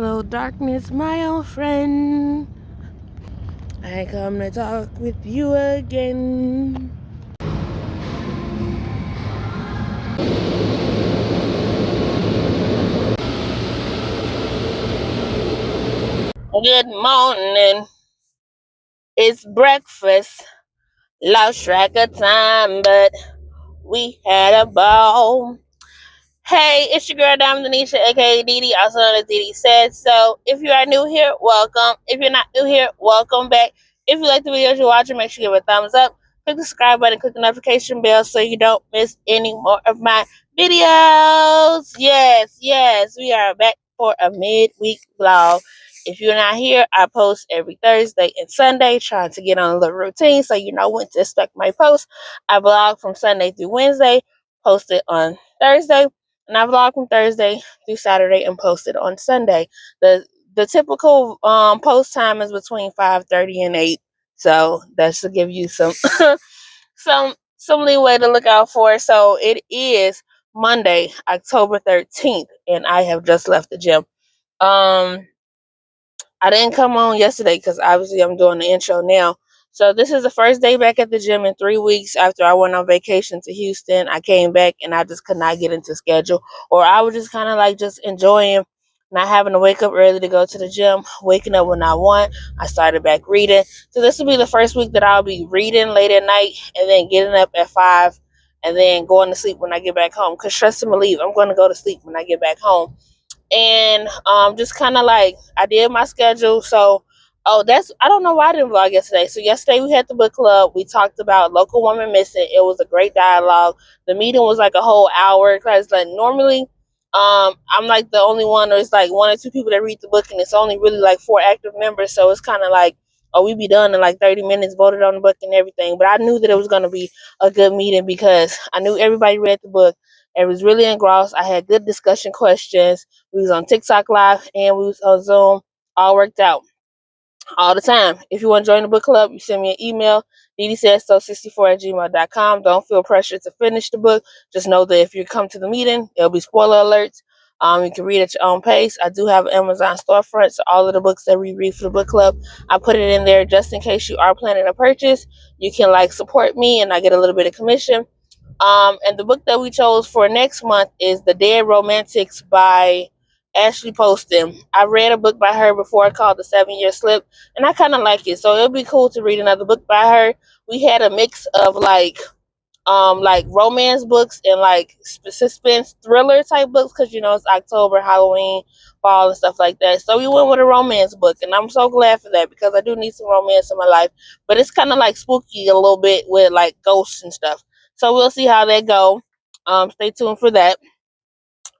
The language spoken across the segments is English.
Hello, darkness, my old friend. I come to talk with you again. Good morning. It's breakfast. Lost track of time, but we had a ball. Hey, it's your girl, Dinisa, aka Dee, also known as Deedeesaidso. If you are new here, welcome. If you're not new here, welcome back. If you like the videos you're watching, make sure you give it a thumbs up. Click the subscribe button, click the notification bell so you don't miss any more of my videos. Yes, we are back for a midweek vlog. If you're not here, I post every Thursday and Sunday, trying to get on a little routine so you know when to expect my post. I vlog from Sunday through Wednesday, post it on Thursday. And I vlog from Thursday through Saturday and post it on Sunday. The typical post time is between 5:30 and 8. So that's to give you some some leeway to look out for. So it is Monday, October 13th, and I have just left the gym. I didn't come on yesterday because obviously I'm doing the intro now. So this is the first day back at the gym in 3 weeks after I went on vacation to Houston. I came back and I just could not get into schedule, or I was just kind of like just enjoying not having to wake up early to go to the gym, waking up when I want. I started back reading. So this will be the first week that I'll be reading late at night and then getting up at 5 and then going to sleep when I get back home. Because trust and believe, I'm going to go to sleep when I get back home. And just kind of like I did my schedule. So that's, I don't know why I didn't vlog yesterday. So yesterday we had the book club. We talked about Local Woman Missing. It was a great dialogue. The meeting was like a whole hour because like normally I'm like the only one, or it's like one or two people that read the book, and it's only really like 4 active members. So it's kind of like, oh, we be done in like 30 minutes, voted on the book and everything. But I knew that it was going to be a good meeting because I knew everybody read the book. It was really engrossed. I had good discussion questions. We was on TikTok Live and we was on Zoom. All worked out all the time. If you want to join the book club, you send me an email, deedeesaidso64@gmail.com. Don't feel pressured to finish the book. Just know that if you come to the meeting, it'll be spoiler alerts. You can read at your own pace. I do have an Amazon storefront, so all of the books that we read for the book club, I put it in there just in case you are planning a purchase. You can like support me and I get a little bit of commission. And the book that we chose for next month is The Dead Romantics by Ashley Poston. I read a book by her before called The 7-Year Slip, and I kind of like it. So it'll be cool to read another book by her. We had a mix of like romance books and like suspense thriller type books because you know it's October, Halloween, fall, and stuff like that. So we went with a romance book, and I'm so glad for that because I do need some romance in my life. But it's kind of like spooky a little bit with like ghosts and stuff. So we'll see how that go. Stay tuned for that.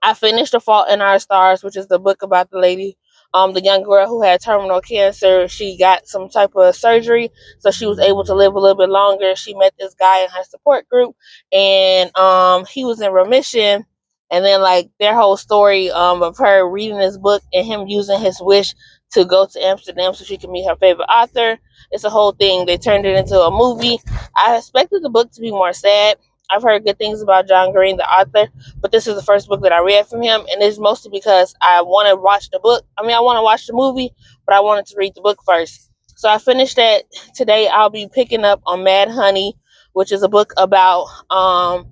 I finished The Fault in Our Stars, which is the book about the lady, the young girl who had terminal cancer. She got some type of surgery, so she was able to live a little bit longer. She met this guy in her support group, and he was in remission. And then like their whole story of her reading this book and him using his wish to go to Amsterdam so she could meet her favorite author. It's a whole thing. They turned it into a movie. I expected the book to be more sad. I've heard good things about John Green, the author, but this is the first book that I read from him, and it's mostly because I want to watch the book. I mean, I want to watch the movie, but I wanted to read the book first. So I finished that today. I'll be picking up on Mad Honey, which is a book about a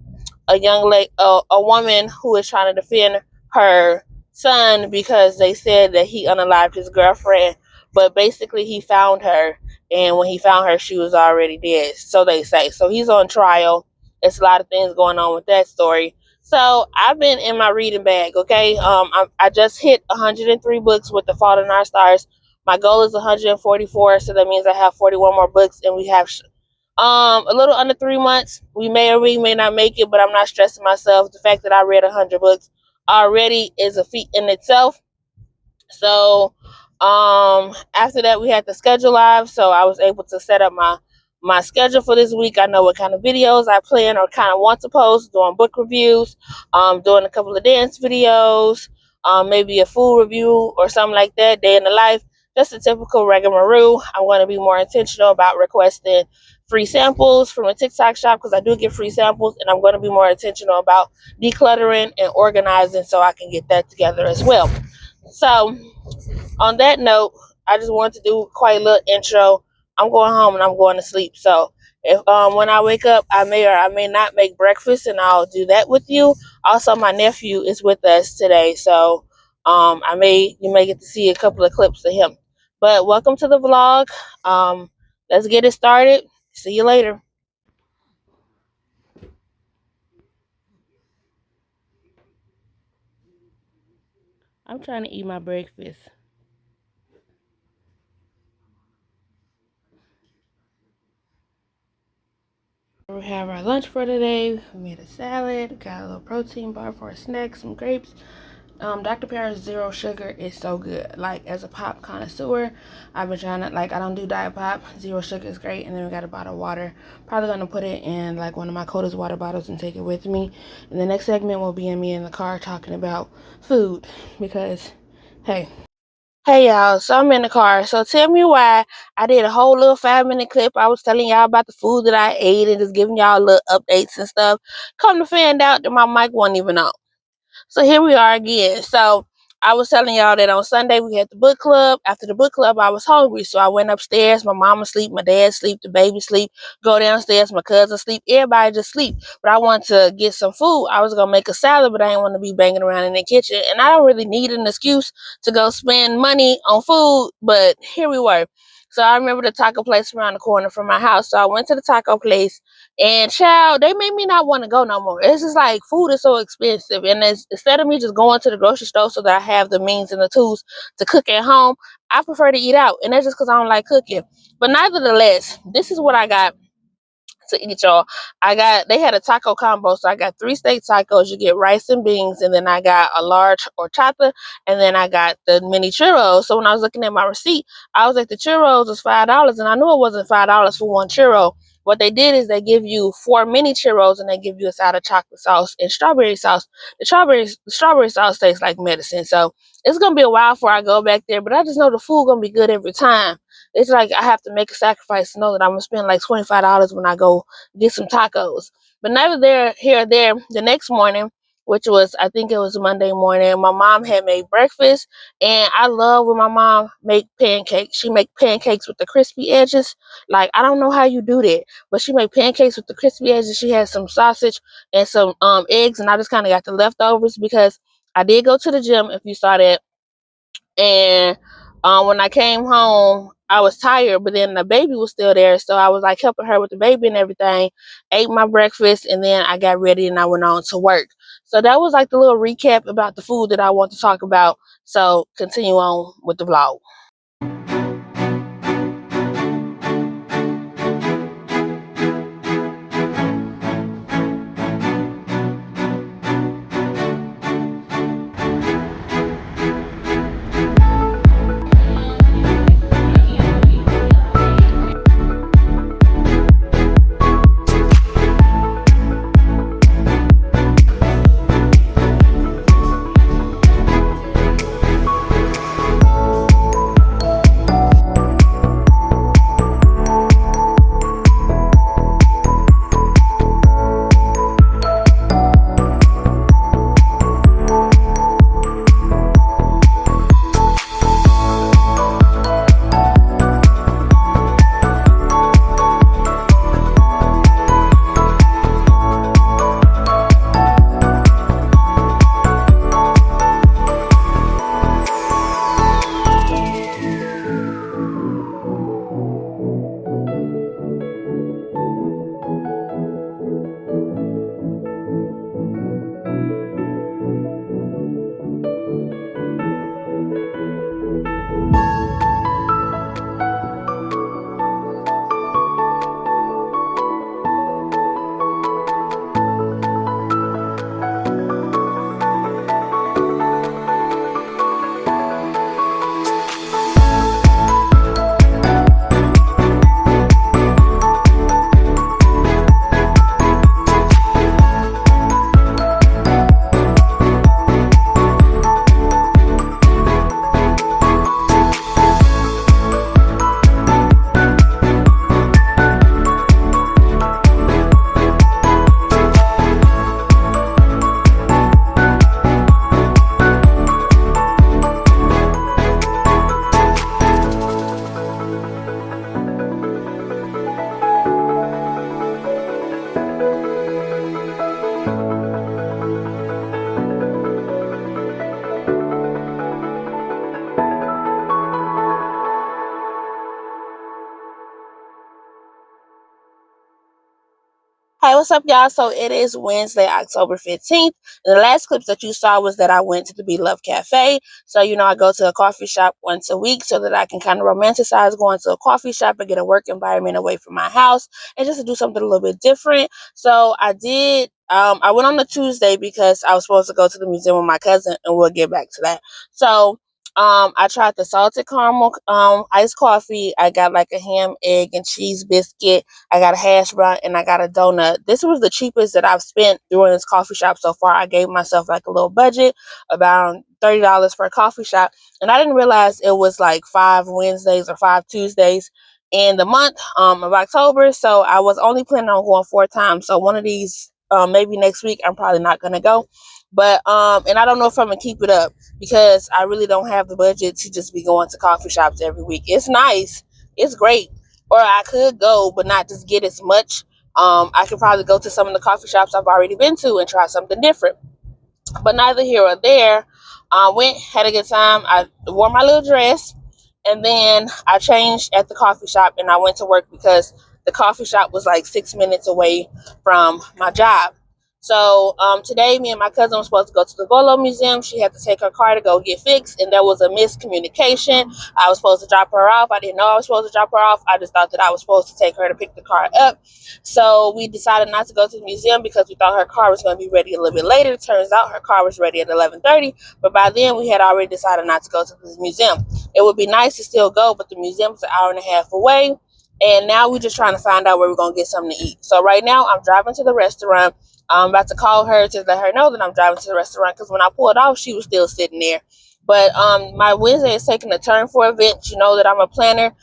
young lady, a woman who is trying to defend her son because they said that he unalived his girlfriend, but basically he found her, and when he found her, she was already dead. So they say. So he's on trial. It's a lot of things going on with that story. So I've been in my reading bag, okay? I just hit 103 books with The Fault in Our Stars. My goal is 144, so that means I have 41 more books, and we have a little under 3 months. We may or we may not make it, but I'm not stressing myself. The fact that I read 100 books already is a feat in itself. So after that, we had the schedule live, so I was able to set up my schedule for this week. I know what kind of videos I plan or kind of want to post, doing book reviews, doing a couple of dance videos, maybe a food review or something like that, day in the life, just a typical rigmarole. I'm going to be more intentional about requesting free samples from a TikTok shop because I do get free samples, and I'm going to be more intentional about decluttering and organizing so I can get that together as well. So on that note, I just wanted to do quite a little intro. I'm going home and I'm going to sleep. So if when I wake up, I may or I may not make breakfast, and I'll do that with you. Also, my nephew is with us today, so you may get to see a couple of clips of him. But welcome to the vlog. Let's get it started. See you later. I'm trying to eat my breakfast. We have our lunch for today. We made a salad, got a little protein bar for a snack, some grapes. Dr. Pepper's zero sugar is so good. Like, as a pop connoisseur, I've been trying to, like, I don't do diet pop. Zero sugar is great. And then we got a bottle of water. Probably going to put it in, like, one of my coldest water bottles and take it with me. And the next segment will be me in the car talking about food. Because, hey. Hey y'all, so I'm in the car. So tell me why I did a whole little 5-minute clip. I was telling y'all about the food that I ate and just giving y'all little updates and stuff. Come to find out that my mic wasn't even on. So here we are again. So I was telling y'all that on Sunday we had the book club. After the book club, I was hungry. So I went upstairs. My mama sleep, my dad sleep, the baby sleep. Go downstairs, my cousin sleep. Everybody just sleep. But I wanted to get some food. I was going to make a salad, but I didn't want to be banging around in the kitchen. And I don't really need an excuse to go spend money on food. But here we were. So I remember the taco place around the corner from my house. So I went to the taco place. And child, they made me not want to go no more. It's just like food is so expensive. And instead of me just going to the grocery store so that I have the means and the tools to cook at home, I prefer to eat out. And that's just because I don't like cooking. But nevertheless, this is what I got to eat, y'all. They had a taco combo, so I got 3 steak tacos. You get rice and beans, and then I got a large horchata, and then I got the mini churros. So when I was looking at my receipt, I was like, the churros was $5, and I knew it wasn't $5 for one churro. What they did is they give you 4 mini churros, and they give you a side of chocolate sauce and strawberry sauce. The strawberry sauce tastes like medicine, so it's gonna be a while before I go back there. But I just know the food gonna be good every time. It's like I have to make a sacrifice to know that I'm gonna spend like $25 when I go get some tacos. But neither there, here or there. The next morning, which was, I think it was Monday morning, my mom had made breakfast, and I love when my mom make pancakes. She make pancakes with the crispy edges. Like, I don't know how you do that, but she made pancakes with the crispy edges. She had some sausage and some eggs, and I just kind of got the leftovers because I did go to the gym, if you saw that. And when I came home, I was tired, but then the baby was still there. So I was like helping her with the baby and everything, ate my breakfast, and then I got ready and I went on to work. So that was like the little recap about the food that I want to talk about. So continue on with the vlog. Hey, what's up, y'all? So it is Wednesday, October 15th. And the last clips that you saw was that I went to the Be Love Cafe. So, I go to a coffee shop once a week so that I can kind of romanticize going to a coffee shop and get a work environment away from my house and just to do something a little bit different. So I did. I went on a Tuesday because I was supposed to go to the museum with my cousin, and we'll get back to that. So I tried the salted caramel iced coffee. I got like a ham, egg, and cheese biscuit. I got a hash brown, and I got a donut. This was the cheapest that I've spent during this coffee shop so far. I gave myself like a little budget, about $30 per coffee shop, and I didn't realize it was like 5 Wednesdays or 5 Tuesdays in the month of October. So I was only planning on going 4 times. So one of these, maybe next week, I'm probably not gonna go. But and I don't know if I'm gonna keep it up because I really don't have the budget to just be going to coffee shops every week. It's nice, it's great, or I could go but not just get as much. I could probably go to some of the coffee shops I've already been to and try something different. But neither here or there. Went, had a good time. I wore my little dress, and then I changed at the coffee shop, and I went to work because the coffee shop was like 6 minutes away from my job. So today, me and my cousin were supposed to go to the Volo Museum. She had to take her car to go get fixed, and there was a miscommunication. I was supposed to drop her off. I didn't know I was supposed to drop her off. I just thought that I was supposed to take her to pick the car up. So we decided not to go to the museum because we thought her car was going to be ready a little bit later. Turns out her car was ready at 11:30, but by then we had already decided not to go to the museum. It would be nice to still go, but the museum's an hour and a half away, and now we're just trying to find out where we're going to get something to eat. So right now I'm driving to the restaurant. I'm about to call her to let her know that I'm driving to the restaurant because when I pulled off, she was still sitting there. But my Wednesday is taking a turn for events. You know that I'm a planner.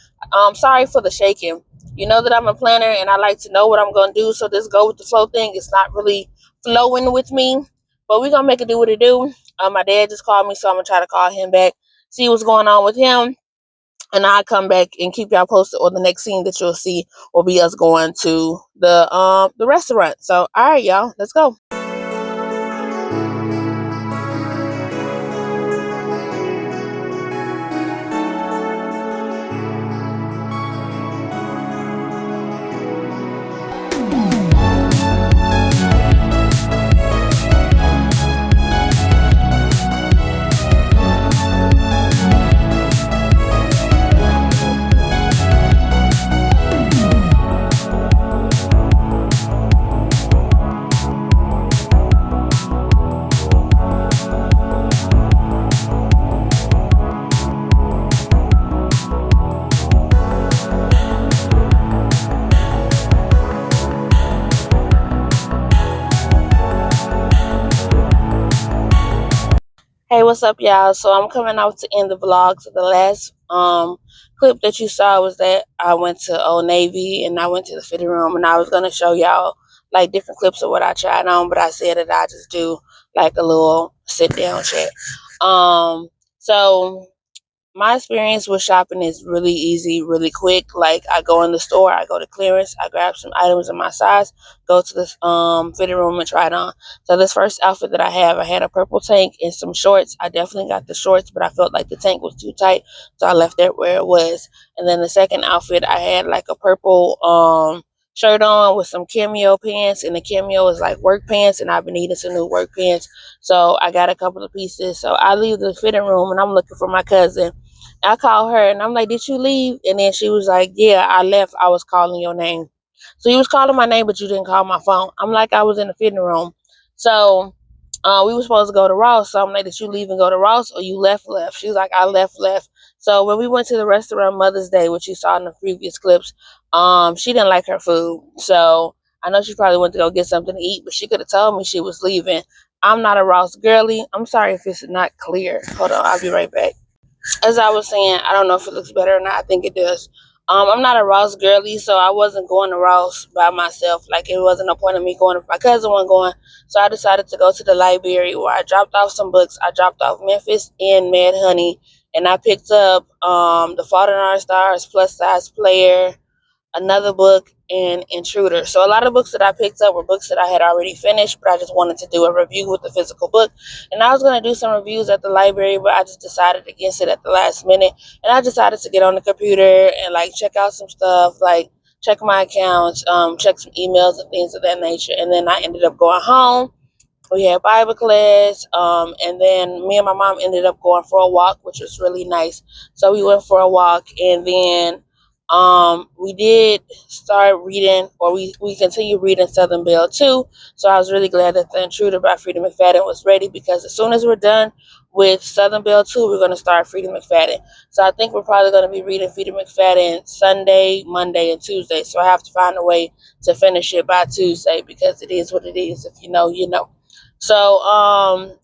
Sorry for the shaking. You know that I'm a planner and I like to know what I'm going to do. So this go with the flow thing is not really flowing with me. But we're going to make it do what it do. My dad just called me, so I'm going to try to call him back, see what's going on with him. And I'll come back and keep y'all posted, or the next scene that you'll see will be us going to the restaurant. So, all right, y'all, let's go. Hey, what's up, y'all? So I'm coming out to end the vlog. So the last clip that you saw was that I went to Old Navy and I went to the fitting room, and I was gonna show y'all like different clips of what I tried on, but I said that I just do like a little sit down chat. So my experience with shopping is really easy, really quick. Like, I go in the store, I go to clearance, I grab some items in my size, go to the fitting room and try it on. So this first outfit that I had a purple tank and some shorts. I definitely got the shorts, but I felt like the tank was too tight, so I left it where it was. And then the second outfit, I had like a purple shirt on with some cameo pants, and the cameo is like work pants, and I've been needing some new work pants, so I got a couple of pieces. So I leave the fitting room and I'm looking for my cousin. I called her and I'm like, "Did you leave?" And then she was like, "Yeah, I left. I was calling your name." So you was calling my name, but you didn't call my phone. I'm like, I was in the fitting room. So we were supposed to go to Ross. So I'm like, "Did you leave and go to Ross, or you left? She was like, "I left." So when we went to the restaurant Mother's Day, which you saw in the previous clips, she didn't like her food. So I know she probably went to go get something to eat, but she could have told me she was leaving. I'm not a Ross girly. I'm sorry if it's not clear. Hold on, I'll be right back. As I was saying, I don't know if it looks better or not. I think it does. I'm not a Ross girly, so I wasn't going to Ross by myself. Like, it wasn't a point of me going if my cousin wasn't going. So I decided to go to the library where I dropped off some books. I dropped off Memphis and Mad Honey, and I picked up The Fault in Our Stars, Plus Size Player, another book, and Intruder. So a lot of books that I picked up were books that I had already finished, but I just wanted to do a review with the physical book. And I was going to do some reviews at the library, but I just decided against it at the last minute. And I decided to get on the computer and like check out some stuff, like check my accounts, check some emails and things of that nature. And then I ended up going home. We had Bible class, and then me and my mom ended up going for a walk, which was really nice. So we went for a walk, and then we did start reading, or we continued reading Southern Belle too. So I was really glad that The Intruder by Freedom McFadden was ready, because as soon as we're done with Southern Belle 2, we're going to start Freedom McFadden. So I think we're probably going to be reading Freedom McFadden Sunday, Monday, and Tuesday. So I have to find a way to finish it by Tuesday, because it is what it is. If you know, you know. So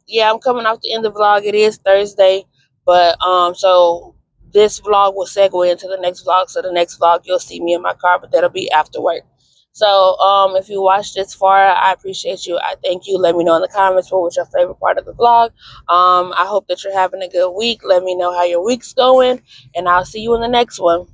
yeah, I'm coming off the end of the vlog. It is Thursday, but so this vlog will segue into the next vlog. So the next vlog you'll see me in my car, but that'll be after work. So if you watched this far, I appreciate you. I thank you. Let me know in the comments what was your favorite part of the vlog. I hope that you're having a good week. Let me know how your week's going, and I'll see you in the next one.